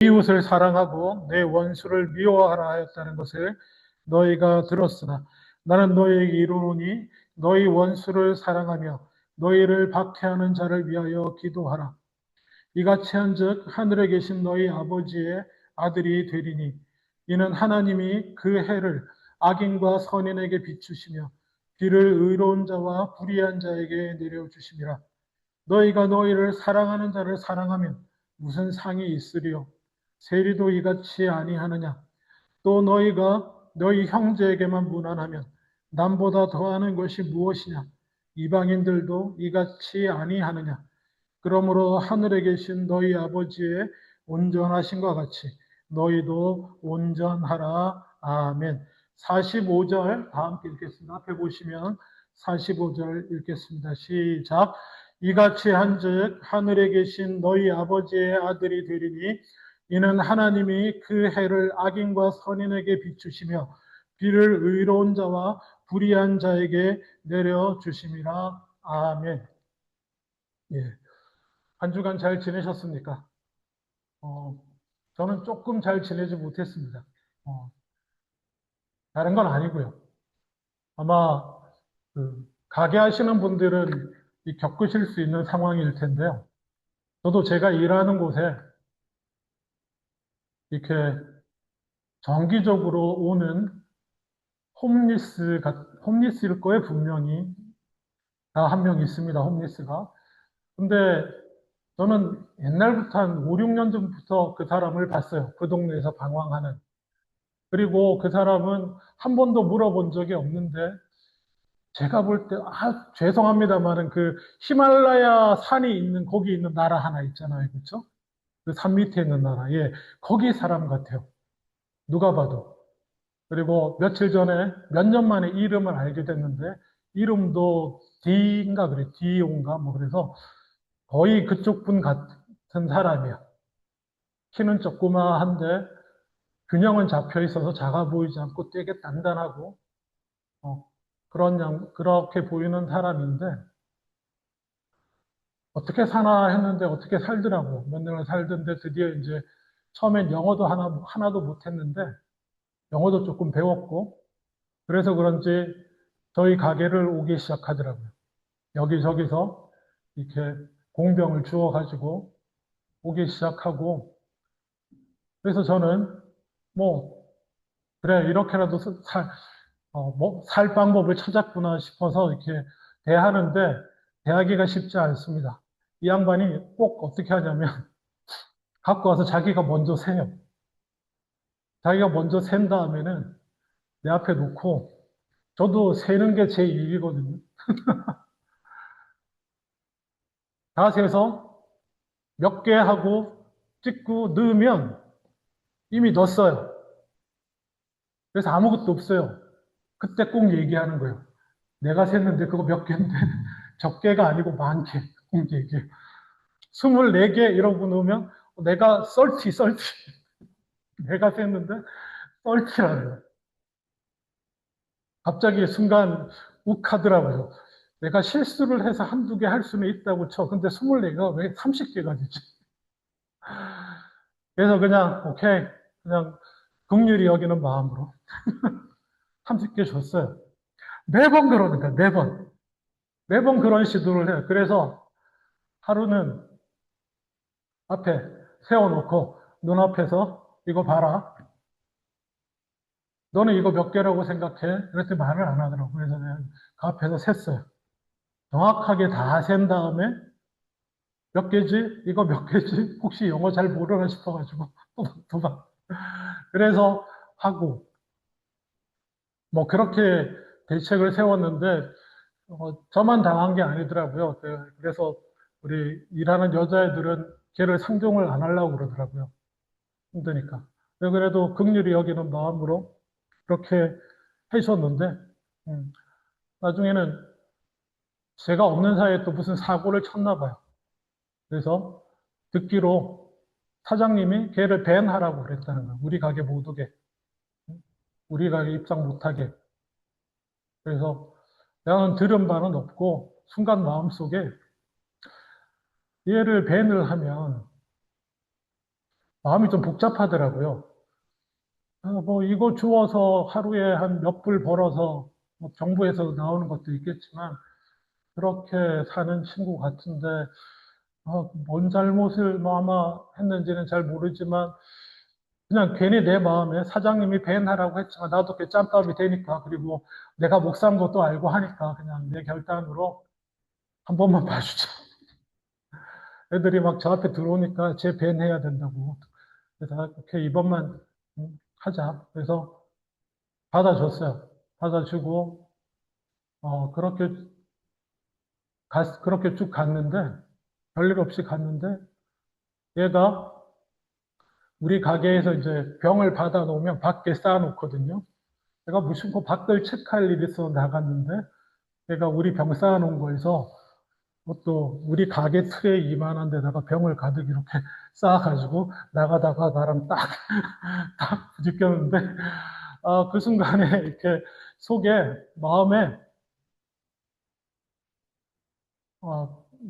이웃을 사랑하고 내 원수를 미워하라 하였다는 것을 너희가 들었으나 나는 너희에게 이르노니 너희 원수를 사랑하며 너희를 박해하는 자를 위하여 기도하라. 이같이 한즉 하늘에 계신 너희 아버지의 아들이 되리니 이는 하나님이 그 해를 악인과 선인에게 비추시며 비를 의로운 자와 불의한 자에게 내려주심이라. 너희가 너희를 사랑하는 자를 사랑하면 무슨 상이 있으리요? 세리도 이같이 아니하느냐? 또 너희가 너희 형제에게만 무난하면 남보다 더하는 것이 무엇이냐? 이방인들도 이같이 아니하느냐? 그러므로 하늘에 계신 너희 아버지의 온전하신과 같이 너희도 온전하라. 아멘. 45절 다 함께 읽겠습니다. 앞에 보시면 45절 읽겠습니다. 시작. 이같이 한즉 하늘에 계신 너희 아버지의 아들이 되리니 이는 하나님이 그 해를 악인과 선인에게 비추시며 비를 의로운 자와 불의한 자에게 내려 주심이라. 아멘. 예. 한 주간 잘 지내셨습니까? 어, 저는 조금 잘 지내지 못했습니다. 어, 다른 건 아니고요. 아마 가게 하시는 분들은 겪으실 수 있는 상황일 텐데요. 저도 제가 일하는 곳에 이렇게 정기적으로 오는 홈리스일 거예요, 분명히. 다 한 명 있습니다, 홈리스가. 근데 저는 옛날부터 한 5, 6년 전부터 그 사람을 봤어요. 그 동네에서 방황하는. 그리고 그 사람은 한 번도 물어본 적이 없는데 제가 볼 때, 죄송합니다만은 그 히말라야 산이 있는 거기 있는 나라 하나 있잖아요. 그렇죠? 그 산 밑에 있는 나라. 예. 거기 사람 같아요. 누가 봐도. 그리고 며칠 전에 몇 년 만에 이름을 알게 됐는데 이름도 D인가 그래. D온가 뭐 그래서 거의 그쪽 분 같은 사람이야. 키는 조그마한데 균형은 잡혀 있어서 작아 보이지 않고 되게 단단하고 어, 그렇게 보이는 사람인데, 어떻게 사나 했는데 어떻게 살더라고. 몇 년을 살던데 드디어 이제 처음엔 영어도 하나도 못했는데, 영어도 조금 배웠고, 그래서 그런지 저희 가게를 오기 시작하더라고요. 여기저기서 이렇게 공병을 주워가지고 오기 시작하고, 그래서 저는 뭐, 그래, 이렇게라도 살 방법을 찾았구나 싶어서 이렇게 대하는데, 대하기가 쉽지 않습니다. 이 양반이 꼭 어떻게 하냐면, 갖고 와서 자기가 먼저 세요. 자기가 먼저 센 다음에는 내 앞에 놓고, 저도 세는 게 제 일이거든요. 다 세서 몇 개 하고 찍고 넣으면 이미 넣었어요. 그래서 아무것도 없어요. 그때 꼭 얘기하는 거예요. 내가 셌는데 그거 몇 개인데, 적게가 아니고 많게. 꼭 얘기해요. 24개 이러고 놓으면 내가 썰티. 내가 셌는데 썰티라는 거예요. 갑자기 순간 욱하더라고요. 내가 실수를 해서 한두 개 할 수는 있다고 쳐. 근데 24개가 왜 30개가 되지? 그래서 그냥, 오케이. 그냥 긍휼히 여기는 마음으로 30개 줬어요. 매번 그러니까, 매번. 매번 그런 시도를 해요. 그래서 하루는 앞에 세워놓고 눈앞에서 이거 봐라. 너는 이거 몇 개라고 생각해? 그랬더니 말을 안 하더라고. 그래서 내가 그 앞에서 셌어요. 정확하게 다 센 다음에 몇 개지? 이거 몇 개지? 혹시 영어 잘 모르나 싶어가지고 또 봐. 그래서 하고 뭐 그렇게 대책을 세웠는데 저만 당한 게 아니더라고요. 그래서 우리 일하는 여자애들은 걔를 상종을 안 하려고 그러더라고요. 힘드니까. 그래도 긍휼히 여기는 마음으로 그렇게 해줬는데 나중에는 제가 없는 사이에 또 무슨 사고를 쳤나 봐요. 그래서 듣기로 사장님이 걔를 밴하라고 그랬다는 거예요. 우리 가게 못 오게. 우리 가게 입장 못하게. 그래서 나는 들은 바는 없고 순간 마음속에 얘를 밴을 하면 마음이 좀 복잡하더라고요. 뭐 이거 주워서 하루에 한 몇 불 벌어서 뭐 정부에서 나오는 것도 있겠지만 그렇게 사는 친구 같은데 뭔 잘못을 뭐 아마 했는지는 잘 모르지만 그냥 괜히 내 마음에 사장님이 배인하라고 했지만 나도 그 짬밥이 되니까 그리고 내가 목 산 것도 알고 하니까 그냥 내 결단으로 한 번만 봐주자. 애들이 막 저 앞에 들어오니까 쟤 밴해야 된다고. 그래서 오케이 이번만 하자. 그래서 받아줬어요. 받아주고 그렇게 그렇게 쭉 갔는데 별일 없이 갔는데 얘가 우리 가게에서 이제 병을 받아 놓으면 밖에 쌓아 놓거든요. 내가 무슨 거 밖을 체크할 일이 있어 나갔는데 얘가 우리 병 쌓아 놓은 거에서 또 우리 가게 틀에 이만한 데다가 병을 가득 이렇게 쌓아가지고 나가다가 나랑 딱 부딪혔는데 그 순간에 이렇게 속에 마음에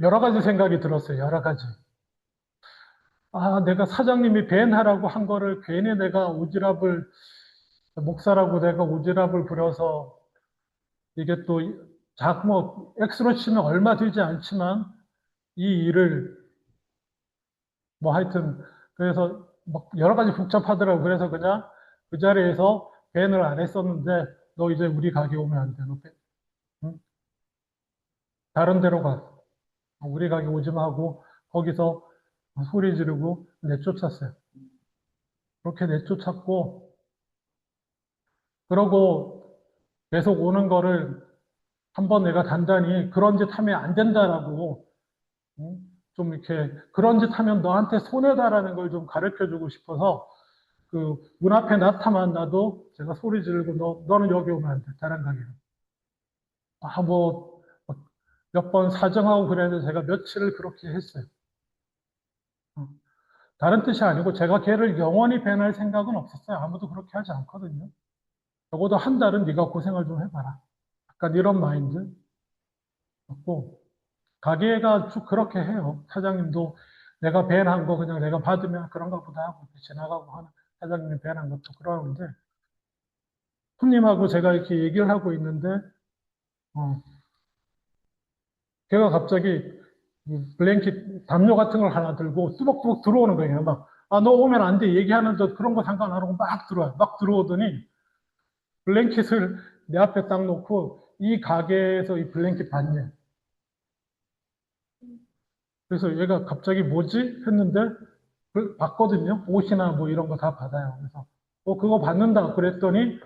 여러 가지 생각이 들었어요. 여러 가지. 내가 사장님이 밴하라고 한 거를 괜히 내가 목사라고 내가 오지랖을 부려서 이게 또, 뭐, 액수로 치면 얼마 되지 않지만 이 일을 뭐 하여튼, 그래서 막 여러 가지 복잡하더라고. 그래서 그냥 그 자리에서 밴을 안 했었는데 너 이제 우리 가게 오면 안 돼. 응? 다른 데로 가. 우리 가게 오지 마 하고 거기서 소리 지르고 내쫓았어요. 그렇게 내쫓았고, 그러고 계속 오는 거를 한번 내가 단단히 그런 짓 하면 안 된다라고 응? 좀 이렇게 그런 짓 하면 너한테 손해다라는 걸 좀 가르쳐 주고 싶어서 그 문 앞에 나타만 나도 제가 소리 지르고 너는 여기 오면 안 돼. 다른 가게로. 뭐 몇 번 사정하고 그래도 제가 며칠을 그렇게 했어요. 어. 다른 뜻이 아니고 제가 걔를 영원히 배날 생각은 없었어요. 아무도 그렇게 하지 않거든요. 적어도 한 달은 네가 고생을 좀 해봐라. 약간 이런 마인드 였고 가게가 쭉 그렇게 해요. 사장님도 내가 배한 거 그냥 내가 받으면 그런가 보다 하고 지나가고 하는 사장님이 배한 것도 그러는데 손님하고 제가 이렇게 얘기를 하고 있는데 어, 걔가 갑자기 블랭킷 담요 같은 걸 하나 들고 뚜벅뚜벅 들어오는 거예요. 막 너 오면 안 돼. 얘기하는데 그런 거 상관 안 하고 막 들어와요. 막 들어오더니 블랭킷을 내 앞에 딱 놓고 이 가게에서 이 블랭킷 봤냐. 그래서 얘가 갑자기 뭐지? 했는데 봤거든요. 옷이나 뭐 이런 거 다 받아요. 그래서 그거 받는다 그랬더니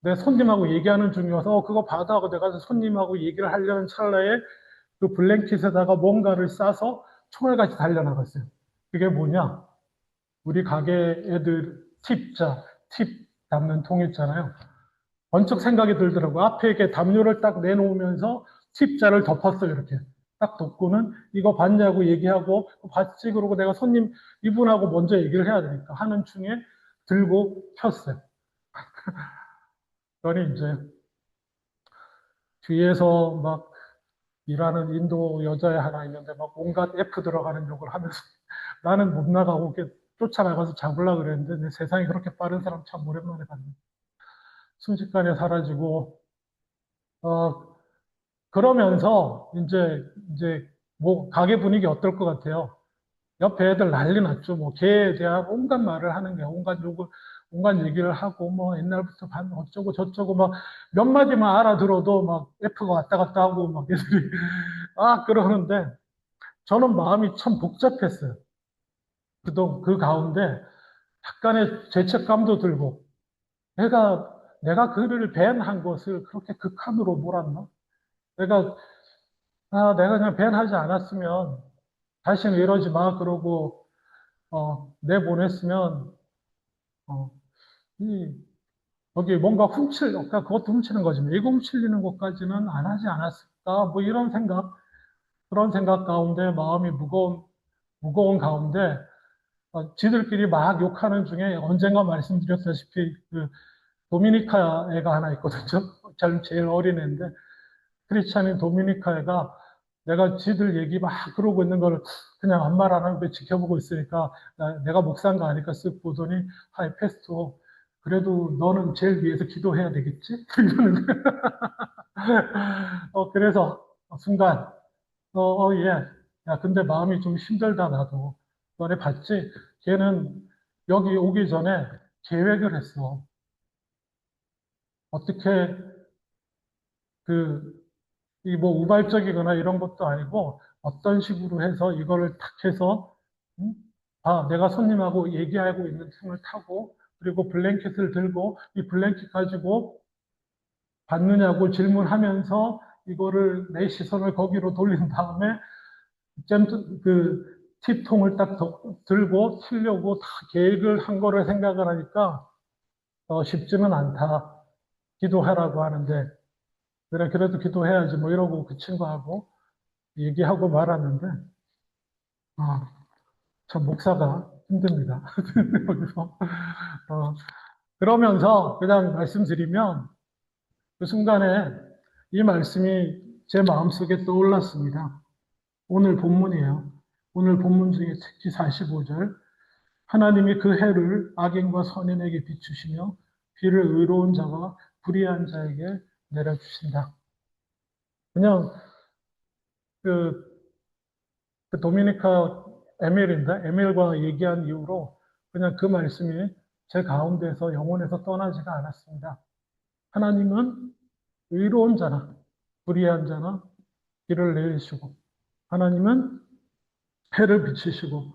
내 손님하고 얘기하는 중이어서 그거 받아 하고 내가 손님하고 얘기를 하려는 찰나에 그 블랭킷에다가 뭔가를 싸서 총알같이 달려나갔어요. 그게 뭐냐? 우리 가게 애들 팁 담는 통 있잖아요. 번쩍 생각이 들더라고요. 앞에 이렇게 담요를 딱 내놓으면서 팁자를 덮었어요. 이렇게. 딱 덮고는 이거 봤냐고 얘기하고 봤지 그러고 내가 손님 이분하고 먼저 얘기를 해야 되니까 하는 중에 들고 폈어요. 그러니 이제 뒤에서 막 일하는 인도 여자애 하나 있는데 막 온갖 F 들어가는 욕을 하면서 나는 못 나가고 이렇게 쫓아나가서 잡으려고 그랬는데 내 세상에 그렇게 빠른 사람 참 오랜만에 봤네. 순식간에 사라지고 어 그러면서 이제 뭐 가게 분위기 어떨 것 같아요? 옆에 애들 난리 났죠. 뭐 걔에 대한 온갖 말을 하는 게 온갖 욕을 온갖 얘기를 하고 뭐 옛날부터 반 어쩌고 저쩌고 막 몇 마디만 알아들어도 막 F가 왔다 갔다 하고 막 애들이 그러는데 저는 마음이 참 복잡했어요. 그 가운데 약간의 죄책감도 들고 내가 그를 밴한 것을 그렇게 극한으로 몰았나? 내가 내가 그냥 밴하지 않았으면 다시는 이러지 마 그러고 내보냈으면 어, 이 여기 뭔가 그러니까 그것도 훔치는 거지만 이거 훔치는 것까지는 안 하지 않았을까? 뭐 이런 그런 생각 가운데 마음이 무거운 가운데 지들끼리 막 욕하는 중에 언젠가 말씀드렸다시피 그 도미니카 애가 하나 있거든요. 제일 어린 애인데 크리스찬인 도미니카 애가 내가 지들 얘기 막 그러고 있는 걸 그냥 아무 말 안 하고 지켜보고 있으니까 내가 목사인가 아니까 쓱 보더니 하이 페스토 그래도 너는 제일 위해서 기도해야 되겠지? 이러는 거야. 그래서 순간 예. 야, 근데 마음이 좀 힘들다, 나도. 너네 봤지? 걔는 여기 오기 전에 계획을 했어. 어떻게, 그, 이 뭐 우발적이거나 이런 것도 아니고, 어떤 식으로 해서 이거를 탁 해서, 응? 내가 손님하고 얘기하고 있는 틈을 타고, 그리고 블랭켓을 들고, 이 블랭켓 가지고 받느냐고 질문하면서, 이거를 내 시선을 거기로 돌린 다음에, 그 팁통을 딱 들고 튀려고 다 계획을 한 거를 생각을 하니까 쉽지는 않다. 기도하라고 하는데 그래 그래도 기도해야지 뭐 이러고 그 친구하고 얘기하고 말았는데 참 목사가 힘듭니다. 여기서 어, 그러면서 그냥 말씀드리면 그 순간에 이 말씀이 제 마음속에 떠올랐습니다. 오늘 본문이에요. 오늘 본문 중에 특히 45절 하나님이 그 해를 악인과 선인에게 비추시며 비를 의로운 자와 불의한 자에게 내려주신다. 그냥 그, 그 도미니카 에밀과 얘기한 이후로 그냥 그 말씀이 제 가운데서 영혼에서 떠나지가 않았습니다. 하나님은 의로운 자나 불의한 자나 비를 내리시고 하나님은 해를 비추시고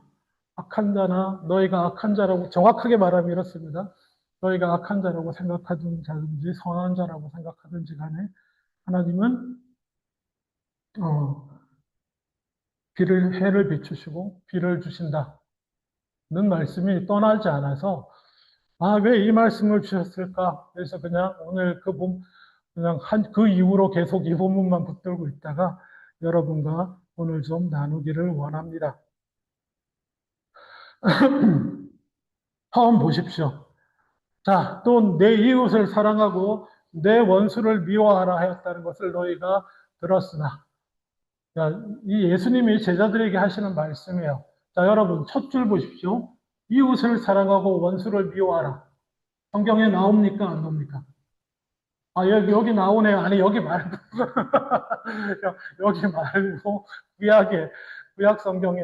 악한 자나 너희가 악한 자라고 정확하게 말하면 이렇습니다. 너희가 악한 자라고 생각하든 자든지 선한 자라고 생각하든지 간에 하나님은 어, 해를 비추시고 비를 주신다는 말씀이 떠나지 않아서 왜 이 말씀을 주셨을까? 그래서 그냥 오늘 그냥 그 이후로 계속 이 본문만 붙들고 있다가 여러분과 오늘 좀 나누기를 원합니다. 처음 보십시오. 자, 또 내 이웃을 사랑하고 내 원수를 미워하라 하였다는 것을 너희가 들었으나. 자, 이 예수님이 제자들에게 하시는 말씀이에요. 자, 여러분, 첫 줄 보십시오. 이웃을 사랑하고 원수를 미워하라. 성경에 나옵니까? 안 나옵니까? 여기 나오네요. 아니, 여기 말고. 여기 말고, 구약 성경에,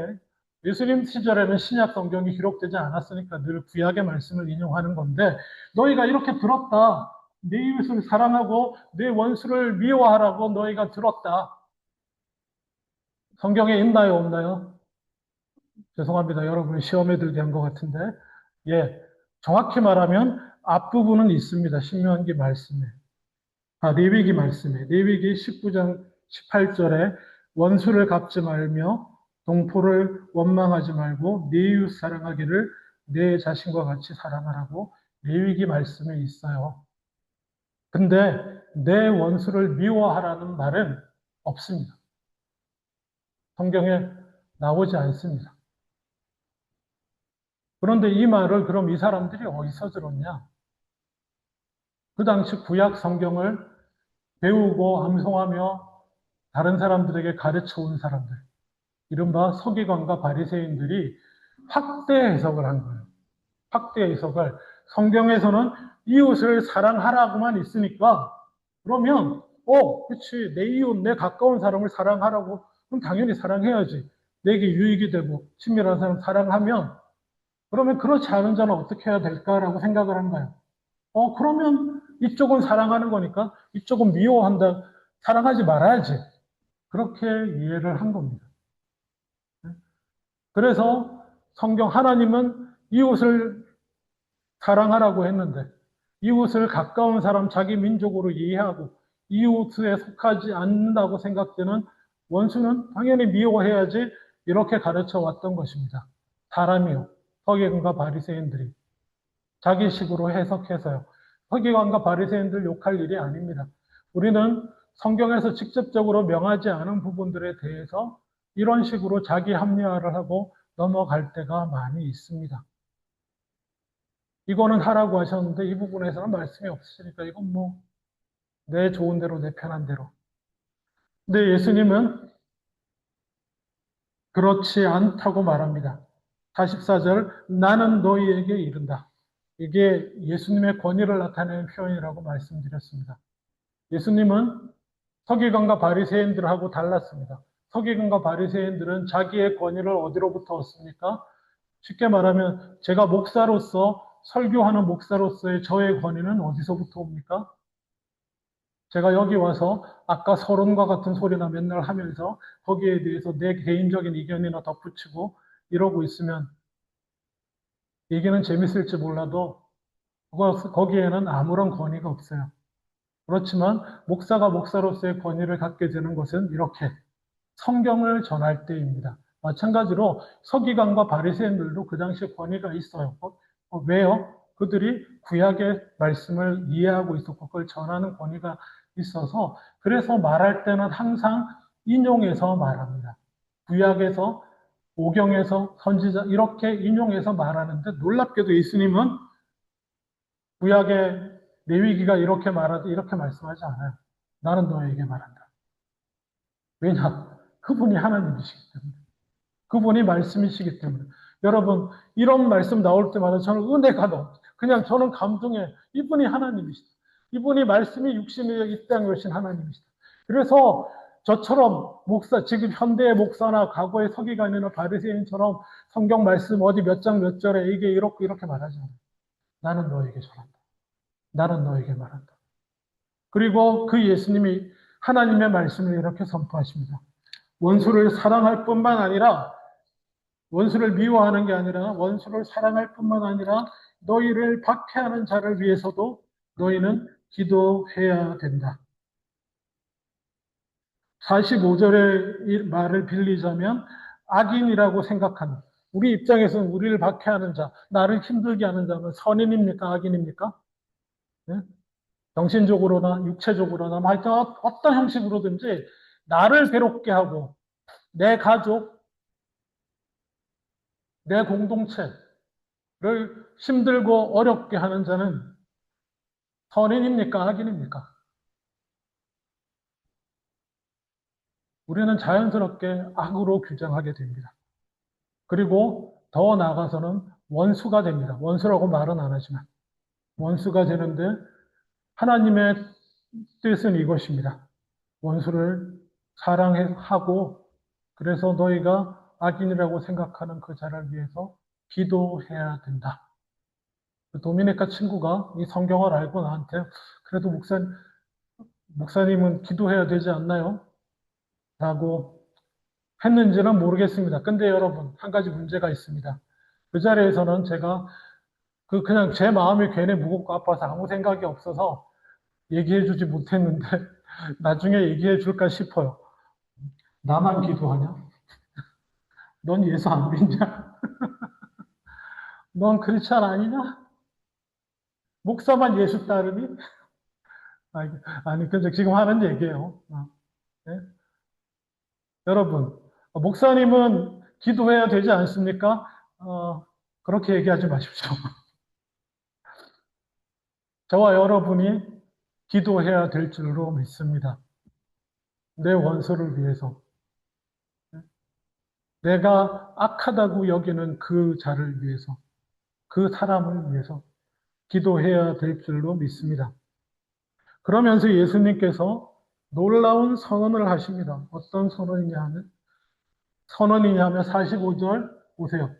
예수님 시절에는 신약 성경이 기록되지 않았으니까 늘 구약의 말씀을 인용하는 건데, 너희가 이렇게 들었다. 네 이웃을 사랑하고 네 원수를 미워하라고 너희가 들었다. 성경에 있나요? 없나요? 죄송합니다. 여러분이 시험에 들게 한 것 같은데. 예. 정확히 말하면 앞부분은 있습니다. 신명기 말씀에. 레위기 말씀에 레위기 19장 18절에 원수를 갚지 말며 동포를 원망하지 말고 네 이웃 사랑하기를 내 자신과 같이 사랑하라고 레위기 말씀에 있어요. 근데 내 원수를 미워하라는 말은 없습니다. 성경에 나오지 않습니다. 그런데 이 말을 그럼 이 사람들이 어디서 들었냐? 그 당시 구약 성경을 배우고 암송하며 다른 사람들에게 가르쳐 온 사람들. 이른바 서기관과 바리새인들이 확대 해석을 한 거예요. 확대 해석을 성경에서는 이웃을 사랑하라고만 있으니까 그러면 그렇지 내 이웃 내 가까운 사람을 사랑하라고 그럼 당연히 사랑해야지. 내게 유익이 되고 친밀한 사람 사랑하면 그러면 그렇지 않은 자는 어떻게 해야 될까라고 생각을 한 거예요. 그러면 이쪽은 사랑하는 거니까 이쪽은 미워한다. 사랑하지 말아야지. 그렇게 이해를 한 겁니다. 그래서 성경 하나님은 이웃을 사랑하라고 했는데 이웃을 가까운 사람 자기 민족으로 이해하고 이웃에 속하지 않는다고 생각되는 원수는 당연히 미워해야지 이렇게 가르쳐 왔던 것입니다. 사람이요. 서기관과 바리새인들이 자기식으로 해석해서요. 서기관과 바리새인들 욕할 일이 아닙니다. 우리는 성경에서 직접적으로 명하지 않은 부분들에 대해서 이런 식으로 자기 합리화를 하고 넘어갈 때가 많이 있습니다. 이거는 하라고 하셨는데 이 부분에서는 말씀이 없으시니까 이건 뭐 내 좋은 대로 내 편한 대로. 근데 예수님은 그렇지 않다고 말합니다. 44절, 나는 너희에게 이른다. 이게 예수님의 권위를 나타내는 표현이라고 말씀드렸습니다. 예수님은 서기관과 바리새인들하고 달랐습니다. 서기관과 바리새인들은 자기의 권위를 어디로부터 얻습니까? 쉽게 말하면 제가 목사로서 설교하는 목사로서의 저의 권위는 어디서부터 옵니까? 제가 여기 와서 아까 서론과 같은 소리나 맨날 하면서 거기에 대해서 내 개인적인 의견이나 덧붙이고 이러고 있으면 얘기는 재밌을지 몰라도 거기에는 아무런 권위가 없어요. 그렇지만 목사가 목사로서의 권위를 갖게 되는 것은 이렇게 성경을 전할 때입니다. 마찬가지로 서기관과 바리새인들도 그 당시에 권위가 있어요. 왜요? 그들이 구약의 말씀을 이해하고 있었고 그걸 전하는 권위가 있어서 그래서 말할 때는 항상 인용해서 말합니다. 구약에서 오경에서 선지자 이렇게 인용해서 말하는데 놀랍게도 예수님은 구약의 레위기가 이렇게 말하지 이렇게 말씀하지 않아요. 나는 너에게 말한다. 왜냐? 그분이 하나님이시기 때문에. 그분이 말씀이시기 때문에. 여러분, 이런 말씀 나올 때마다 저는 은혜가 넘 그냥 저는 감동해. 이분이 하나님이시다. 이분이 말씀이 육신에 이 땅에 오신 하나님이시다. 그래서 저처럼 목사, 지금 현대의 목사나 과거의 서기관이나 바리새인처럼 성경 말씀 어디 몇 장 몇 절에 이게 이렇게 말하지 않아요. 나는 너에게 전한다. 나는 너에게 말한다. 그리고 그 예수님이 하나님의 말씀을 이렇게 선포하십니다. 원수를 사랑할 뿐만 아니라 원수를 미워하는 게 아니라 원수를 사랑할 뿐만 아니라 너희를 박해하는 자를 위해서도 너희는 기도해야 된다. 45절의 말을 빌리자면 악인이라고 생각하는 우리 입장에서는 우리를 박해하는 자, 나를 힘들게 하는 자는 선인입니까? 악인입니까? 네? 정신적으로나 육체적으로나 하여튼 어떤 형식으로든지 나를 괴롭게 하고 내 가족, 내 공동체를 힘들고 어렵게 하는 자는 선인입니까? 악인입니까? 우리는 자연스럽게 악으로 규정하게 됩니다. 그리고 더 나아가서는 원수가 됩니다. 원수라고 말은 안 하지만 원수가 되는데 하나님의 뜻은 이것입니다. 원수를 사랑하고 그래서 너희가 악인이라고 생각하는 그 자를 위해서 기도해야 된다. 그 도미니카 친구가 이 성경을 알고 나한테 그래도 목사님은 기도해야 되지 않나요? 라고 했는지는 모르겠습니다. 근데 여러분, 한 가지 문제가 있습니다. 그 자리에서는 제가 그냥 제 마음이 괜히 무겁고 아파서 아무 생각이 없어서 얘기해 주지 못했는데 나중에 얘기해 줄까 싶어요. 나만 기도하냐? 넌 예수 안 믿냐? 넌 크리스찬 아니냐? 목사만 예수 따르니? 아니, 근데 지금 하는 얘기예요. 네? 여러분, 목사님은 기도해야 되지 않습니까? 그렇게 얘기하지 마십시오. 저와 여러분이 기도해야 될 줄로 믿습니다. 내 원수를 위해서. 내가 악하다고 여기는 그 자를 위해서, 그 사람을 위해서 기도해야 될 줄로 믿습니다. 그러면서 예수님께서 놀라운 선언을 하십니다. 어떤 선언이냐 하면 45절 보세요.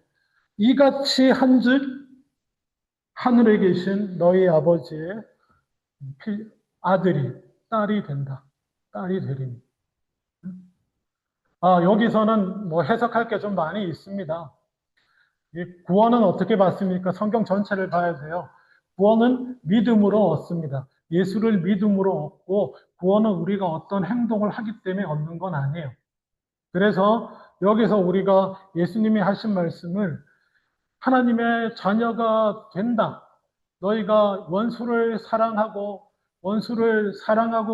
이같이 한즉 하늘에 계신 너희 아버지의 아들이, 딸이 된다. 딸이 되리니. 여기서는 뭐 해석할 게 좀 많이 있습니다. 구원은 어떻게 받습니까? 성경 전체를 봐야 돼요. 구원은 믿음으로 얻습니다. 예수를 믿음으로 얻고 구원은 우리가 어떤 행동을 하기 때문에 얻는 건 아니에요. 그래서 여기서 우리가 예수님이 하신 말씀을 하나님의 자녀가 된다. 너희가 원수를 사랑하고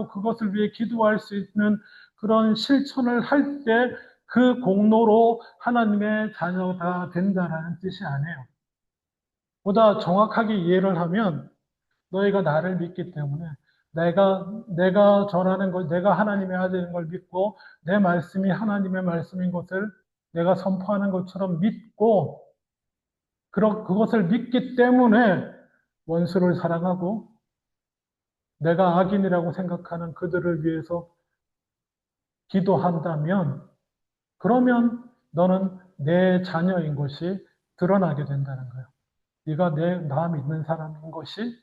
그것을 위해 기도할 수 있는 그런 실천을 할 때 그 공로로 하나님의 자녀가 된다라는 뜻이 아니에요. 보다 정확하게 이해를 하면 너희가 나를 믿기 때문에 내가 전하는 걸, 내가 하나님의 아들인 걸 믿고 내 말씀이 하나님의 말씀인 것을 내가 선포하는 것처럼 믿고 그것을 믿기 때문에 원수를 사랑하고 내가 악인이라고 생각하는 그들을 위해서 기도한다면 그러면 너는 내 자녀인 것이 드러나게 된다는 거예요. 네가 나 믿는 사람인 것이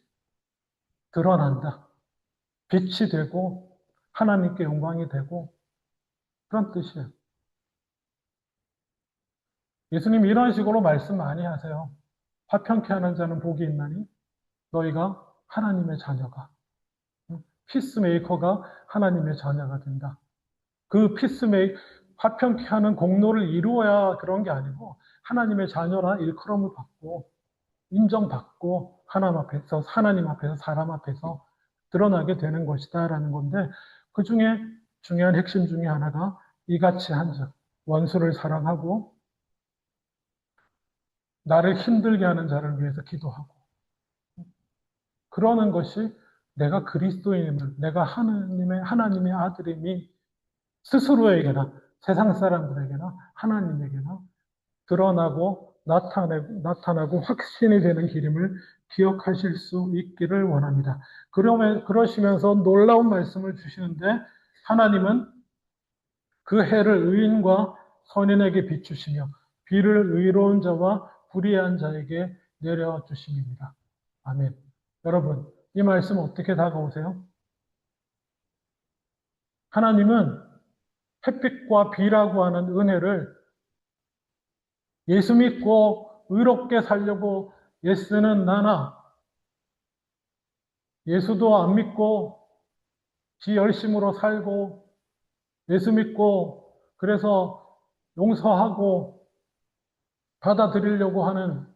드러난다. 빛이 되고 하나님께 영광이 되고 그런 뜻이에요. 예수님 이런 식으로 말씀 많이 하세요. 화평케 하는 자는 복이 있나니 너희가 하나님의 자녀가 피스메이커가 하나님의 자녀가 된다. 그 화평케 하는 공로를 이루어야 그런 게 아니고 하나님의 자녀라 일컬음을 받고 인정받고 하나님 앞에서 사람 앞에서 드러나게 되는 것이다라는 건데 그 중에 중요한 핵심 중에 하나가 이같이 한 자, 원수를 사랑하고 나를 힘들게 하는 자를 위해서 기도하고 그러는 것이 내가 그리스도인임을 내가 하나님의 아들임이 스스로에게나 세상 사람들에게나 하나님에게나 드러나고 나타나고 확신이 되는 길임을 기억하실 수 있기를 원합니다. 그러시면서 놀라운 말씀을 주시는데 하나님은 그 해를 의인과 선인에게 비추시며 비를 의로운 자와 불의한 자에게 내려주심입니다. 아멘. 여러분, 이 말씀 어떻게 다가오세요? 하나님은 햇빛과 비라고 하는 은혜를 예수 믿고 의롭게 살려고 예수는 나나 예수도 안 믿고 지 열심으로 살고 예수 믿고 그래서 용서하고 받아들이려고 하는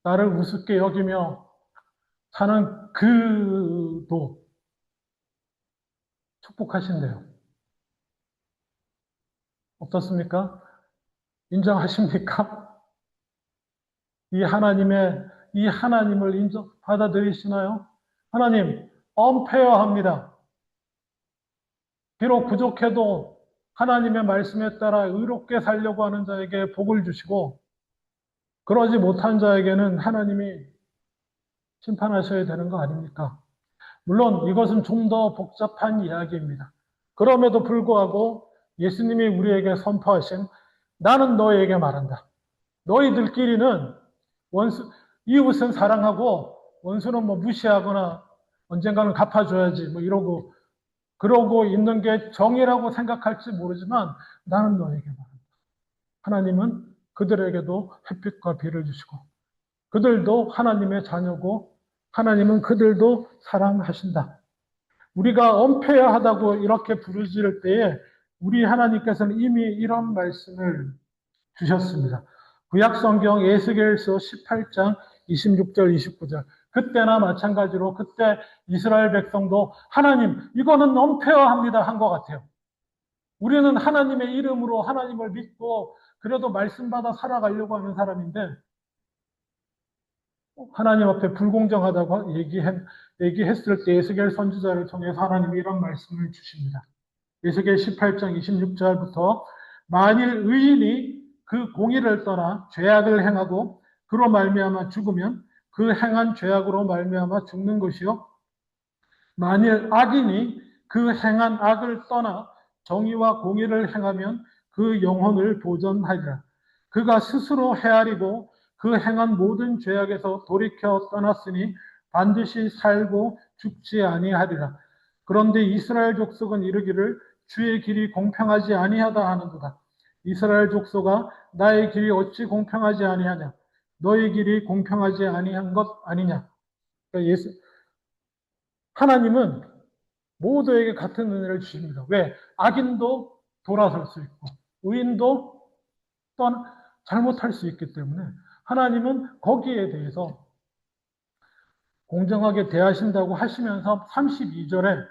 나를 우습게 여기며 사는 그도 축복하신대요. 어떻습니까? 인정하십니까? 이 하나님을 받아들이시나요? 하나님, 엄폐어합니다. 비록 부족해도 하나님의 말씀에 따라 의롭게 살려고 하는 자에게 복을 주시고, 그러지 못한 자에게는 하나님이 심판하셔야 되는 거 아닙니까? 물론 이것은 좀 더 복잡한 이야기입니다. 그럼에도 불구하고 예수님이 우리에게 선포하신 나는 너희에게 말한다. 너희들끼리는 이웃은 사랑하고 원수는 뭐 무시하거나 언젠가는 갚아줘야지 뭐 그러고 있는 게 정의라고 생각할지 모르지만 나는 너에게 말한다. 하나님은 그들에게도 햇빛과 비를 주시고 그들도 하나님의 자녀고 하나님은 그들도 사랑하신다. 우리가 엄폐하다고 이렇게 부르짖을 때에 우리 하나님께서는 이미 이런 말씀을 주셨습니다. 구약성경 에스겔서 18장 26절 29절 그때나 마찬가지로 그때 이스라엘 백성도 하나님 이거는 엄폐어합니다 한 것 같아요. 우리는 하나님의 이름으로 하나님을 믿고 그래도 말씀받아 살아가려고 하는 사람인데 하나님 앞에 불공정하다고 얘기했을 때 에스겔 선지자를 통해서 하나님이 이런 말씀을 주십니다. 에스겔 18장 26절부터 만일 의인이 그 공의를 떠나 죄악을 행하고 그로 말미암아 죽으면 그 행한 죄악으로 말미암아 죽는 것이요 만일 악인이 그 행한 악을 떠나 정의와 공의를 행하면 그 영혼을 보전하리라. 그가 스스로 헤아리고 그 행한 모든 죄악에서 돌이켜 떠났으니 반드시 살고 죽지 아니하리라. 그런데 이스라엘 족속은 이르기를 주의 길이 공평하지 아니하다 하는도다. 이스라엘 족속아 나의 길이 어찌 공평하지 아니하냐? 너의 길이 공평하지 아니한 것 아니냐? 그러니까 하나님은 모두에게 같은 은혜를 주십니다. 왜? 악인도 돌아설 수 있고 의인도 또한 잘못할 수 있기 때문에 하나님은 거기에 대해서 공정하게 대하신다고 하시면서 32절에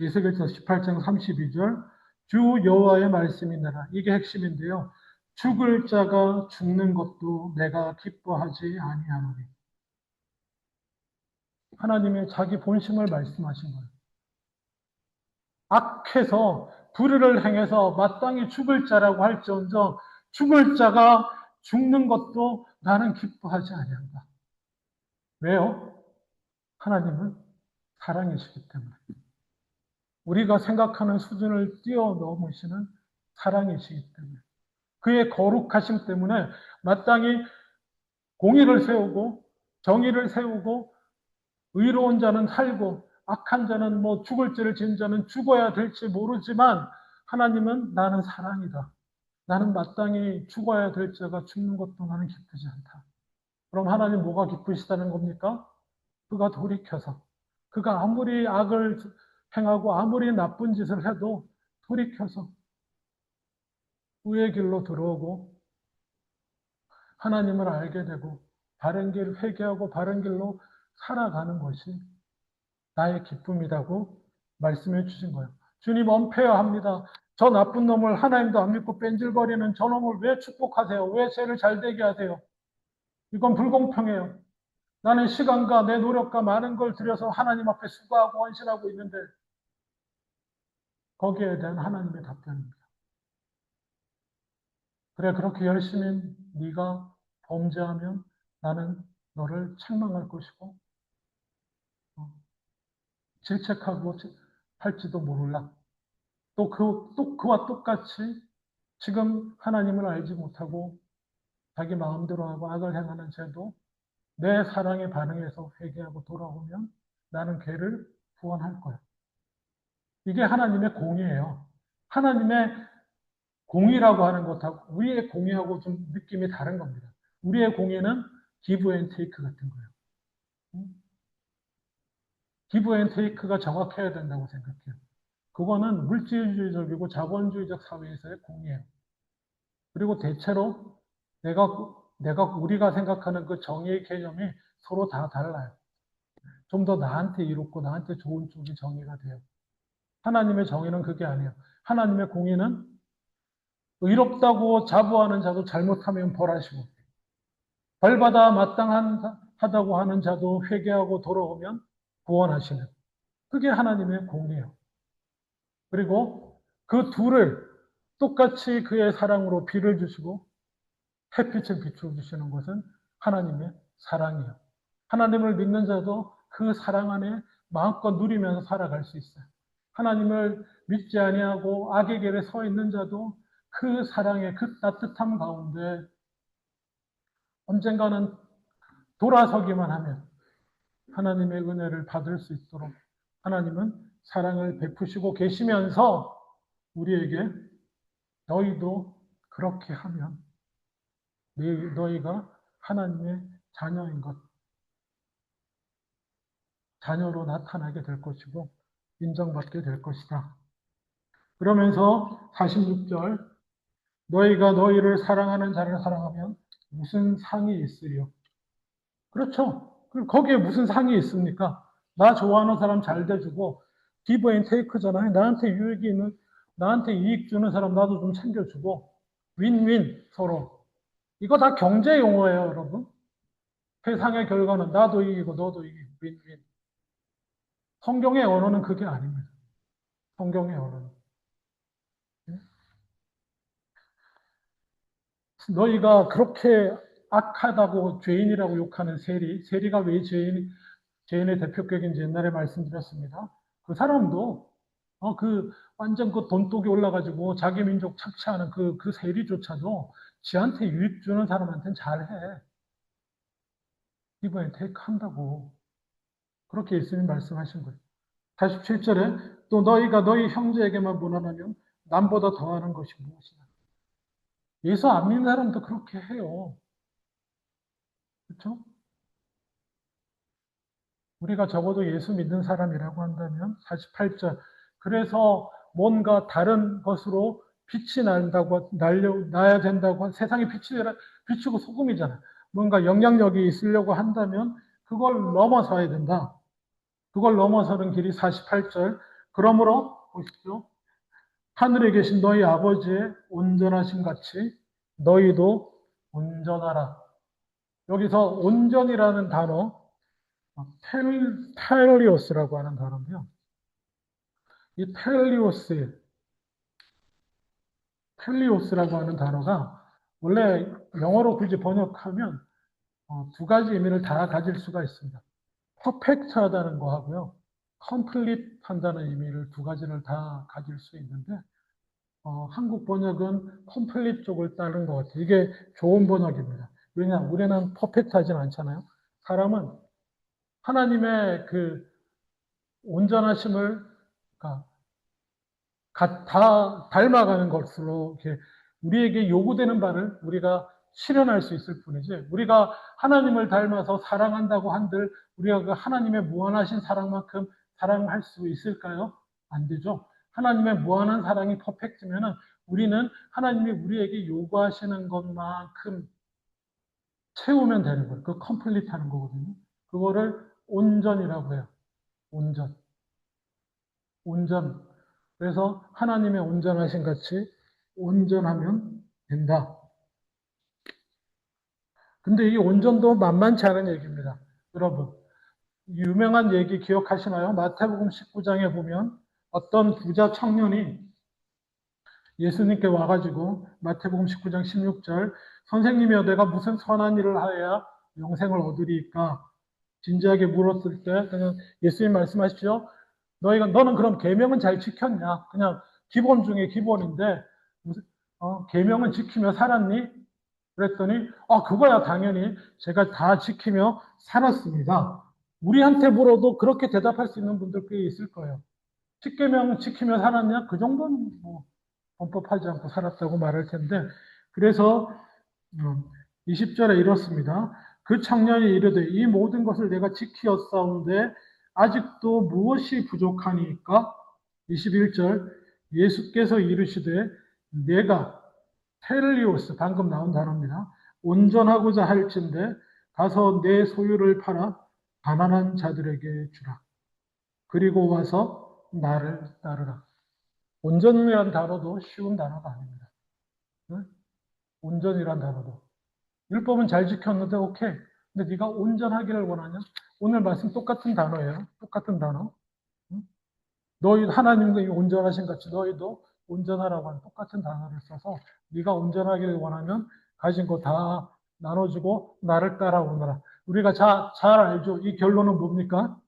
에스겔서 18장 32절 주 여호와의 말씀이니라 이게 핵심인데요. 죽을 자가 죽는 것도 내가 기뻐하지 아니하노니 하나님의 자기 본심을 말씀하신 거예요. 악해서 불의를 행해서 마땅히 죽을 자라고 할지언정 죽을 자가 죽는 것도 나는 기뻐하지 아니한다. 왜요? 하나님은 사랑이시기 때문에. 우리가 생각하는 수준을 뛰어넘으시는 사랑이시기 때문에. 그의 거룩하심 때문에 마땅히 공의를 세우고 정의를 세우고 의로운 자는 살고 악한 자는 뭐 죽을 죄를 지은 자는 죽어야 될지 모르지만 하나님은 나는 사랑이다. 나는 마땅히 죽어야 될 자가 죽는 것도 나는 기쁘지 않다. 그럼 하나님 뭐가 기쁘시다는 겁니까? 그가 돌이켜서 그가 아무리 악을 행하고 아무리 나쁜 짓을 해도 돌이켜서 의의 길로 들어오고 하나님을 알게 되고 바른 길 회개하고 바른 길로 살아가는 것이 나의 기쁨이라고 말씀해 주신 거예요. 주님 엄폐해야 합니다. 저 나쁜 놈을 하나님도 안 믿고 뺀질거리는 저 놈을 왜 축복하세요? 왜 죄를 잘 되게 하세요? 이건 불공평해요. 나는 시간과 내 노력과 많은 걸 들여서 하나님 앞에 수고하고 헌신하고 있는데 거기에 대한 하나님의 답변입니다. 그래 그렇게 열심히 네가 범죄하면 나는 너를 책망할 것이고 질책하고 할지도 몰라. 또 그와 똑같이 지금 하나님을 알지 못하고 자기 마음대로 하고 악을 행하는 죄도 내 사랑에 반응해서 회개하고 돌아오면 나는 걔를 구원할 거야. 이게 하나님의 공의예요. 하나님의 공의라고 하는 것하고 우리의 공의하고 좀 느낌이 다른 겁니다. 우리의 공의는 기브 앤 테이크 같은 거예요. 기브 앤 테이크가 정확해야 된다고 생각해요. 그거는 물질주의적이고 자본주의적 사회에서의 공의예요. 그리고 대체로 우리가 생각하는 그 정의의 개념이 서로 다 달라요. 좀 더 나한테 이롭고 나한테 좋은 쪽이 정의가 돼요. 하나님의 정의는 그게 아니에요. 하나님의 공의는 의롭다고 자부하는 자도 잘못하면 벌하시고 벌받아 마땅하다고 하는 자도 회개하고 돌아오면 구원하시는 그게 하나님의 공의예요. 그리고 그 둘을 똑같이 그의 사랑으로 비를 주시고 햇빛을 비춰주시는 것은 하나님의 사랑이에요. 하나님을 믿는 자도 그 사랑 안에 마음껏 누리면서 살아갈 수 있어요. 하나님을 믿지 아니하고 악의 길에 서 있는 자도 그 사랑의 그 따뜻함 가운데 언젠가는 돌아서기만 하면 하나님의 은혜를 받을 수 있도록 하나님은 사랑을 베푸시고 계시면서 우리에게 너희도 그렇게 하면 너희가 하나님의 자녀인 것, 자녀로 나타나게 될 것이고 인정받게 될 것이다. 그러면서 46절 너희가 너희를 사랑하는 자를 사랑하면 무슨 상이 있으리요? 그렇죠. 거기에 무슨 상이 있습니까? 나 좋아하는 사람 잘 돼주고 기브 앤 테이크잖아요. 나한테 유익이 있는 나한테 이익 주는 사람 나도 좀 챙겨주고 윈윈 서로. 이거 다 경제 용어예요, 여러분. 세상의 결과는 나도 이기고 너도 이기고 윈윈. 성경의 언어는 그게 아닙니다. 성경의 언어는. 너희가 그렇게 악하다고 죄인이라고 욕하는 세리가 왜 죄인의 대표격인지 옛날에 말씀드렸습니다. 그 사람도 완전 그 돈독이 올라가지고 자기 민족 착취하는 그 세리조차도 지한테 유익 주는 사람한테는 잘해. 기브 앤 테이크 한다고. 그렇게 예수님 말씀하신 거예요. 47절에 또 너희가 너희 형제에게만 무난하면 남보다 더하는 것이 무엇이냐. 예수 안 믿는 사람도 그렇게 해요. 그렇죠? 우리가 적어도 예수 믿는 사람이라고 한다면 48절 그래서 뭔가 다른 것으로 빛이 나야 된다고 세상에 빛이고 소금이잖아. 뭔가 영향력이 있으려고 한다면 그걸 넘어서야 된다. 그걸 넘어서는 길이 48절 그러므로 보십시오. 하늘에 계신 너희 아버지의 온전하심 같이 너희도 온전하라. 여기서 온전이라는 단어 텔리오스라고 하는 단어인데요. 이 텔리오스, 텔리오스라고 하는 단어가 원래 영어로 굳이 번역하면 두 가지 의미를 다 가질 수가 있습니다. 퍼펙트하다는 거 하고요. 컴플릿 한다는 의미를 두 가지를 다 가질 수 있는데 한국 번역은 컴플릿 쪽을 따른 것 같아요. 이게 좋은 번역입니다. 왜냐? 우리는 퍼펙트하진 않잖아요. 사람은 하나님의 그 온전하심을 그러니까 다 닮아가는 것으로 이렇게 우리에게 요구되는 바를 우리가 실현할 수 있을 뿐이지 우리가 하나님을 닮아서 사랑한다고 한들 우리가 그 하나님의 무한하신 사랑만큼 사랑할 수 있을까요? 안 되죠. 하나님의 무한한 사랑이 퍼펙트면은 우리는 하나님이 우리에게 요구하시는 것만큼 채우면 되는 거예요. 그 컴플리트 하는 거거든요. 그거를 온전이라고 해요. 온전. 온전. 그래서 하나님의 온전하신 같이 온전하면 된다. 근데 이 온전도 만만치 않은 얘기입니다. 여러분, 유명한 얘기 기억하시나요? 마태복음 19장에 보면 어떤 부자 청년이 예수님께 와가지고 마태복음 19장 16절 선생님이여 내가 무슨 선한 일을 하여야 영생을 얻으리까? 진지하게 물었을 때 그냥 예수님 말씀하십시오. 너는 그럼 계명은 잘 지켰냐? 그냥 기본 중에 기본인데 계명은 지키며 살았니? 그랬더니 그거야 당연히 제가 다 지키며 살았습니다. 우리한테 물어도 그렇게 대답할 수 있는 분들 꽤 있을 거예요. 10계명 지키며 살았냐? 그 정도는 뭐 범법하지 않고 살았다고 말할 텐데 그래서 20절에 이렇습니다. 그 청년이 이르되 이 모든 것을 내가 지키었사온데 아직도 무엇이 부족하니까? 21절 예수께서 이르시되 내가 텔리오스 방금 나온 단어입니다. 온전하고자 할진대 가서 내 소유를 팔아 가난한 자들에게 주라. 그리고 와서 나를 따르라. 온전이란 단어도 쉬운 단어가 아닙니다. 온전이란 단어도. 율법은 잘 지켰는데 오케이. 근데 네가 온전하기를 원하냐? 오늘 말씀 똑같은 단어예요. 똑같은 단어. 너희 하나님과 온전하신 같이 너희도 온전하라고 하는 똑같은 단어를 써서 네가 온전하기를 원하면 가진 거 다 나눠주고 나를 따라오너라. 우리가 잘 알죠. 이 결론은 뭡니까?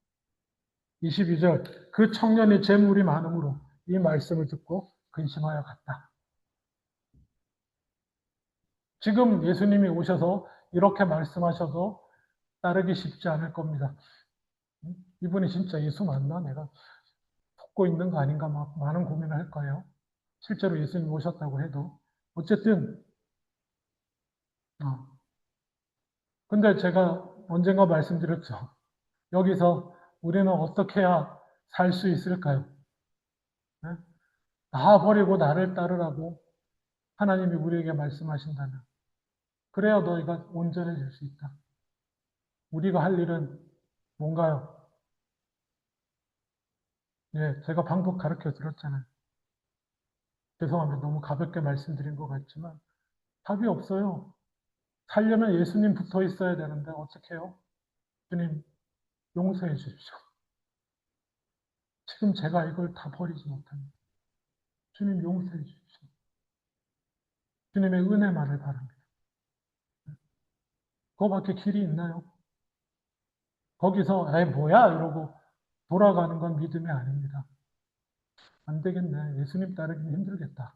22절 그 청년이 재물이 많음으로 이 말씀을 듣고 근심하여 갔다. 지금 예수님이 오셔서 이렇게 말씀하셔도 따르기 쉽지 않을 겁니다. 이분이 진짜 예수 맞나? 내가 속고 있는 거 아닌가 막 많은 고민을 할 거예요. 실제로 예수님 오셨다고 해도. 어쨌든, 근데 제가 언젠가 말씀드렸죠. 여기서 우리는 어떻게 해야 살 수 있을까요? 네? 다 버리고 나를 따르라고 하나님이 우리에게 말씀하신다면. 그래야 너희가 온전해질 수 있다. 우리가 할 일은 뭔가요? 예, 제가 방법 가르쳐 드렸잖아요. 죄송합니다. 너무 가볍게 말씀드린 것 같지만 답이 없어요. 살려면 예수님 붙어 있어야 되는데 어떻게 해요? 주님 용서해 주십시오. 지금 제가 이걸 다 버리지 못합니다. 주님 용서해 주십시오. 주님의 은혜만을 바랍니다. 그거밖에 길이 있나요? 거기서 에이 뭐야 이러고 돌아가는 건 믿음이 아닙니다. 안 되겠네. 예수님 따르기는 힘들겠다.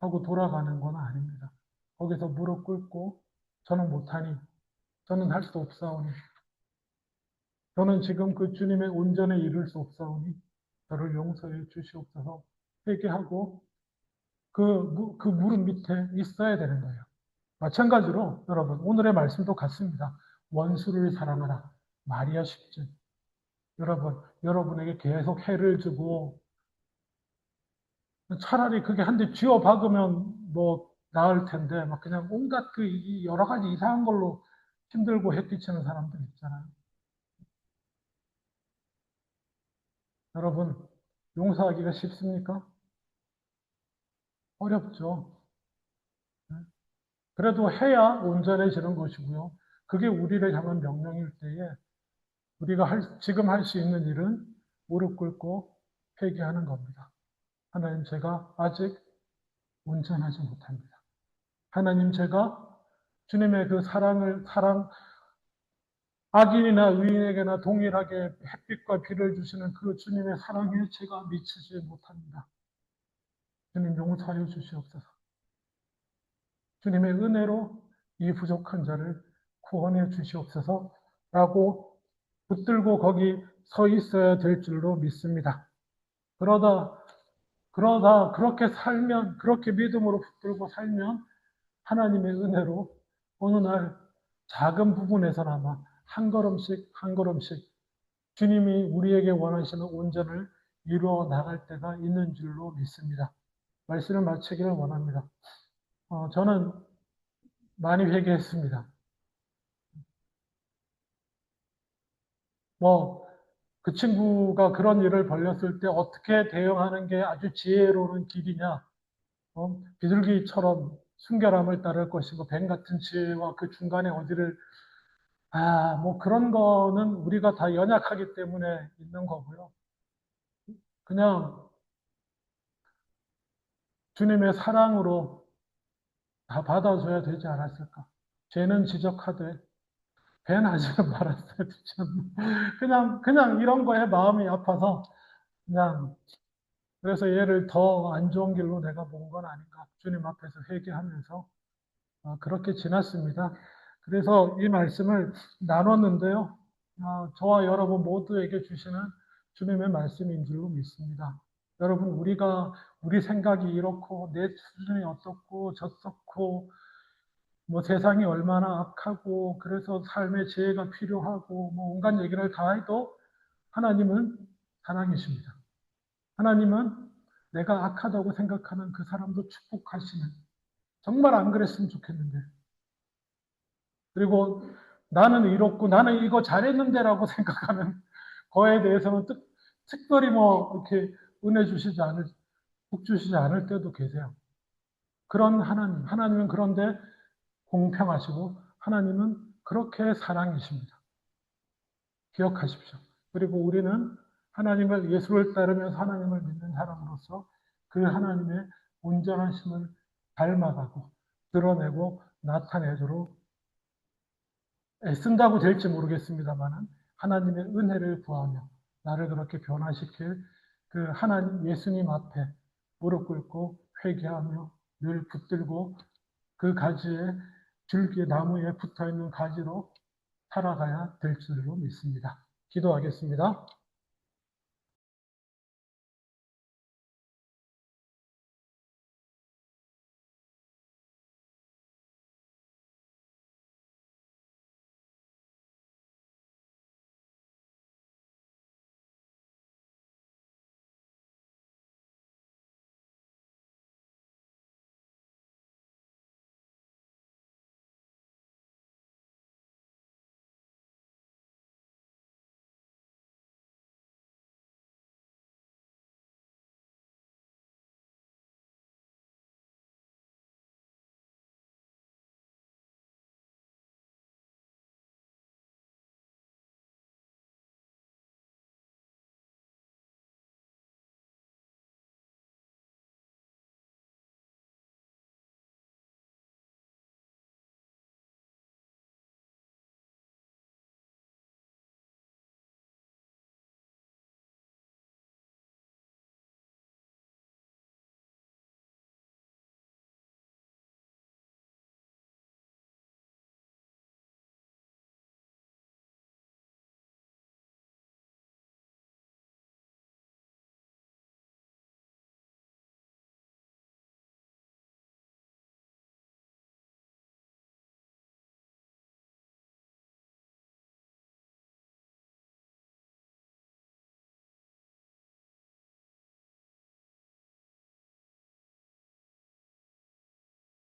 하고 돌아가는 건 아닙니다. 거기서 무릎 꿇고 저는 못하니 저는 할 수 없사오니 저는 지금 그 주님의 온전에 이를 수 없사오니 저를 용서해 주시옵소서 회개하고 그 무릎 밑에 있어야 되는 거예요. 마찬가지로 여러분 오늘의 말씀도 같습니다. 원수를 사랑하라. 말이야 쉽지. 여러분에게 계속 해를 주고 차라리 그게 한 대 쥐어 박으면 뭐 나을 텐데 막 그냥 온갖 여러 가지 이상한 걸로 힘들고 해끼치는 사람들 있잖아요. 여러분 용서하기가 쉽습니까? 어렵죠. 그래도 해야 온전해지는 것이고요. 그게 우리를 향한 명령일 때에 우리가 지금 할 수 있는 일은 무릎 꿇고 회개하는 겁니다. 하나님, 제가 아직 온전하지 못합니다. 하나님, 제가 주님의 그 악인이나 의인에게나 동일하게 햇빛과 비를 주시는 그 주님의 사랑에 제가 미치지 못합니다. 주님, 용서하여 주시옵소서. 주님의 은혜로 이 부족한 자를 구원해 주시옵소서라고 붙들고 거기 서 있어야 될 줄로 믿습니다. 그러다 그렇게 살면, 그렇게 믿음으로 붙들고 살면 하나님의 은혜로 어느 날 작은 부분에서나마 한 걸음씩 한 걸음씩 주님이 우리에게 원하시는 온전을 이루어 나갈 때가 있는 줄로 믿습니다. 말씀을 마치기를 원합니다. 저는 많이 회개했습니다. 그 친구가 그런 일을 벌였을 때 어떻게 대응하는 게 아주 지혜로운 길이냐? 비둘기처럼 순결함을 따를 것이고 뱀 같은 지혜와 그 중간에 어디를 그런 거는 우리가 다 연약하기 때문에 있는 거고요. 그냥 주님의 사랑으로 다 받아줘야 되지 않았을까? 죄는 지적하되 배는 하지는 말았어야 되지 않나? 그냥 이런 거에 마음이 아파서 그냥 그래서 얘를 더 안 좋은 길로 내가 본 건 아닌가? 주님 앞에서 회개하면서 그렇게 지났습니다. 그래서 이 말씀을 나눴는데요. 저와 여러분 모두에게 주시는 주님의 말씀인 줄로 믿습니다. 여러분, 우리 생각이 이렇고, 내 수준이 어떻고, 저렇고, 세상이 얼마나 악하고, 그래서 삶의 지혜가 필요하고, 온갖 얘기를 다 해도 하나님은 사랑이십니다. 하나님은 내가 악하다고 생각하는 그 사람도 축복하시는, 정말 안 그랬으면 좋겠는데, 그리고 나는 이렇고 나는 이거 잘했는데라고 생각하는 거에 대해서는 특별히 이렇게 은혜 주시지 않을, 복 주시지 않을 때도 계세요. 그런 하나님은 그런데 공평하시고 하나님은 그렇게 사랑이십니다. 기억하십시오. 그리고 우리는 하나님을, 예수를 따르면서 하나님을 믿는 사람으로서 그 하나님의 온전하심을 닮아가고 드러내고 나타내도록 애쓴다고 될지 모르겠습니다만은 하나님의 은혜를 구하며 나를 그렇게 변화시킬 그 하나님 예수님 앞에 무릎 꿇고 회개하며 늘 붙들고 그 가지에 줄기 나무에 붙어 있는 가지로 살아가야 될 줄로 믿습니다. 기도하겠습니다.